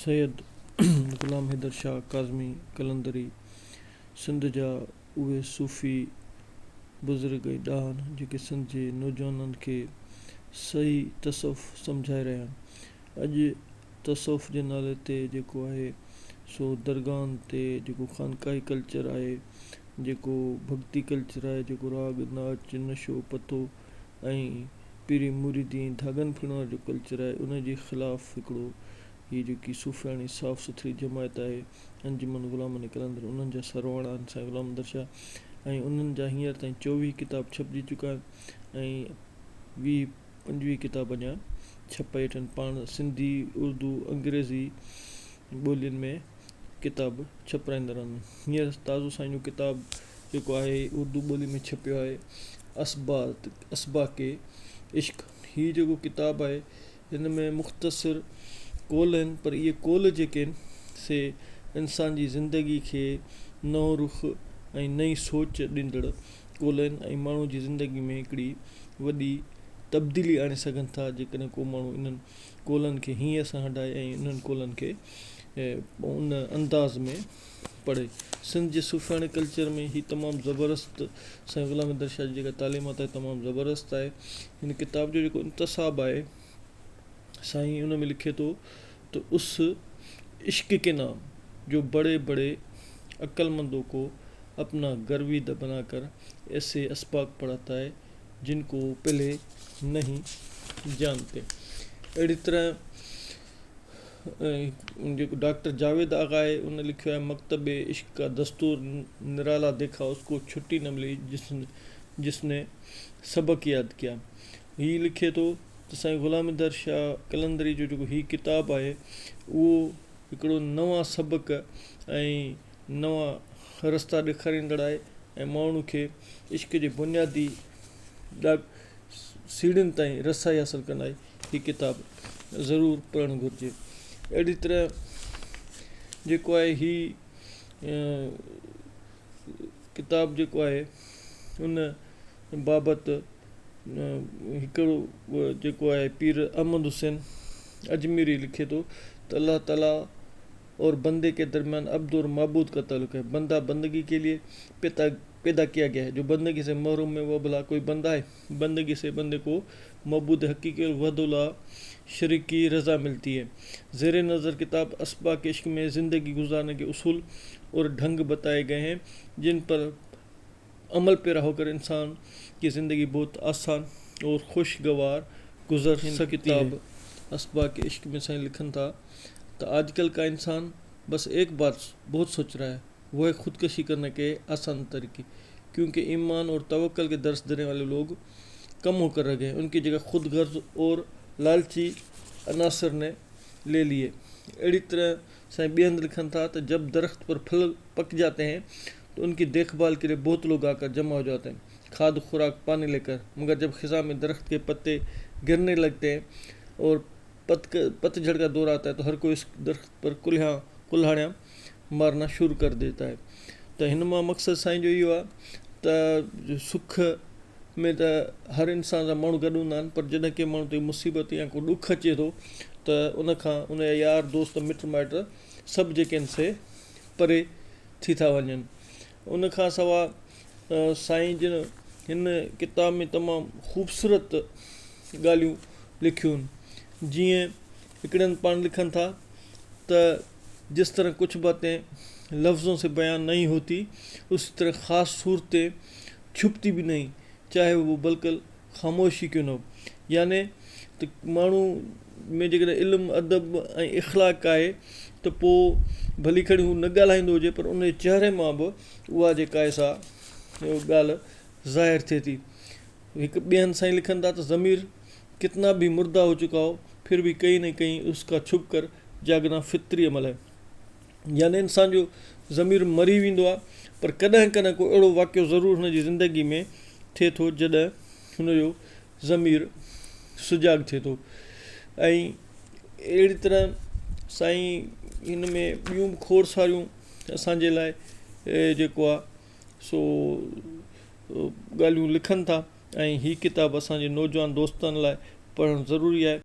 सैयद गुलाम हैदर शाह काज़मी कलंदरी सिंध जा उहे सूफ़ी बुज़ुर्ग ऐं ॾाहन जेके सिंध जे नौजवाननि खे सही तसव्वुफ़ सम्झाए रहिया आहिनि। अॼु तसव्वुफ़ जे नाले ते जेको आहे सो दरगाहनि ते जेको ख़ानकाही कल्चर आहे, जेको भक्ति कल्चर आहे, जेको राग नाच नशो पतो ऐं पीरी मुरीदी धागनि फिरण वारो जो कल्चर आहे, उन जे ख़िलाफ़ु हिकिड़ो हीअ जेकी सूफ़ियाणी साफ़ सुथरी जमायत आहे अंजुमन ग़ुलामन कलंदर, उन्हनि जा सरवणा आहिनि साईं ग़ुलाम हैदर शाह ऐं उन्हनि जा हींअर ताईं 24 किताब छपिजी चुका आहिनि ऐं 20-25 किताब अञा छपाए वेठा आहिनि। पाण सिंधी उर्दू अंग्रेज़ी ॿोलियुनि में किताब छपाईंदा रहंदा आहिनि। हींअर ताज़ो साईं जो किताब जेको आहे उर्दू ॿोली में छपियो आहे असबाके इश्क। हीअ जेको किताब आहे हिन में मुख़्तसिर कौल आहिनि, पर इहे कौल जेके आहिनि से इंसान जी ज़िंदगी खे नओं रुख़ ऐं नई सोच ॾींदड़ कौल आहिनि ऐं माण्हू जी ज़िंदगी में हिकिड़ी वॾी तब्दीली आणे सघनि था जेकॾहिं को माण्हू इन्हनि कौलनि खे हीअं सां हटाए ऐं इन्हनि कौलनि खे उन अंदाज़ में पढ़े। सिंध जे सूफ़ियाणे कल्चर में ही तमामु ज़बरदस्त साईं ग़ुलाम हैदर शाह जी जेका तालीमात आहे तमामु ज़बरदस्त आहे। हिन किताब जो जेको इंतसाब आहे साईं उन में लिखे थो तो उस इश्क के नाम जो बड़े बड़े अक्लमंदों को अपना गर्विदा बनाकर ऐसे असबाक पढ़ाता है जिनको पहले नहीं जानते। अहिड़ी तरह जेको डॉक्टर जावेद आगा आहे उन लिखियो आहे मकतब इश्क का दस्तूर निराला देखा उसको छुट्टी न मिली जिसने सबक याद किया। ही लिखे थो त साईं ग़ुलाम हैदर शाह कलंदरी जो जेको हीअ किताब आहे उहो हिकिड़ो नवां सबक ऐं नवां रस्ता ॾेखारींदड़ आहे ऐं माण्हू खे इश्क जे बुनियादी सीढ़ियुनि ताईं रसाई हासिल कंदा आहे हीअ किताब ज़रूरु पढ़णु घुरिजे। अहिड़ी तरह जेको आहे हीअ किताब जेको आहे उन बाबति हिकिड़ो जेको आहे पीर अहमद हुसैन अजमेरी लिखे थो त अल्लाह ताला और बंदे के दरमियान अब्द और माबूद का ताल्लुक़ है। बंदा बंदगी के लिए पैदा किया गया है, जो बंदगी से महरूम है वो भला कोई बंदा है। बंदगी से बंदे को मबूद हकीकी और वहदुल्ला शरीक की रज़ा मिलती है। ज़ेर नज़र किताब असबाक इश्क में ज़िंदगी गुजारने के उसूल और ढंग बताए गए हैं जिन पर अमल पैरा होकर इंसान की ज़िंदगी बहुत आसान और खुशगवार गुजर सकती है। असबाक इश्क में साईं लिखन था तो आजकल का इंसान बस एक बात बहुत सोच रहा है, वो है ख़ुदकशी करने के आसान तरीके, क्योंकि ईमान और तवक्कल के दर्स देने वाले लोग कम होकर रह गए। उनकी जगह खुद गर्ज और लालची अनासर ने ले लिए। अड़ी तरह साईं ॿिए हंधि लिखन था तो जब दरख्त पर फल पक जाते हैं तो उनकी देखभाल के लिए बहुत लोग आकर जमा हो जाते हैं, खाद खुराक पानी लेकर, मगर जब ख़िज़ा में दरख्त के पत्ते गिरने लगते हैं और पतझड़ का दौर आता है तो हर कोई इस दरख्त पर कुल्हाड़ियाँ मारना शुरू कर देता है। तो हिन मां मक़सदु साईं जो इहो आहे त सुख में त हर इंसान जा माण्हू गॾु हूंदा आहिनि, पर जॾहिं कंहिं माण्हू ते मुसीबत या को ॾुखु अचे थो त उनखां उनजा यार दोस्त मिट माइट सभु जेके आहिनि से परे थी था वञनि। उनखां सवाइ साईं जिन हिन किताब में तमामु ख़ूबसूरत ॻाल्हियूं लिखियूं आहिनि। जीअं हिकिड़े हंधि पाण लिखनि था त जिस तरह कुछ बातें लफ्ज़ों से बयान नहीं होती उस तरह ख़ास सूरतें छुपती भी नहीं चाहे वो बल्कि ख़ामोशी क्यों न हो। याने त माण्हू में जेकॾहिं इल्मु अदब ऐं इख़लाक़ आहे त पोइ भली खणी हू न ॻाल्हाईंदो हुजे पर उन जे चहिरे मां बि उहा जेका आहे सा ॻाल्हि ज़ाहिर थिए थी। हिकु ॿिए हंधि साईं लिखनि था त ज़मीर कितना भी मुर्दा हो चुका हो फिर भी कहीं न कहीं उसका छुप कर जागना फितरी अमल है। यानी इंसान जो ज़मीर मरी वेंदो आहे पर कॾहिं कॾहिं को अहिड़ो वाक़ियो ज़रूरु हुनजी ज़िंदगी में थिए थो जॾहिं हुनजो ज़मीर सुजाग थिए थो। ऐं अहिड़ी तरह साईं हिन में ॿियूं बि खोड़ सारियूं असांजे लाइ जेको आहे सो ॻाल्हियूं लिखनि था ऐं हीअ किताब असांजे नौजवान दोस्तनि लाइ पढ़णु ज़रूरी आहे।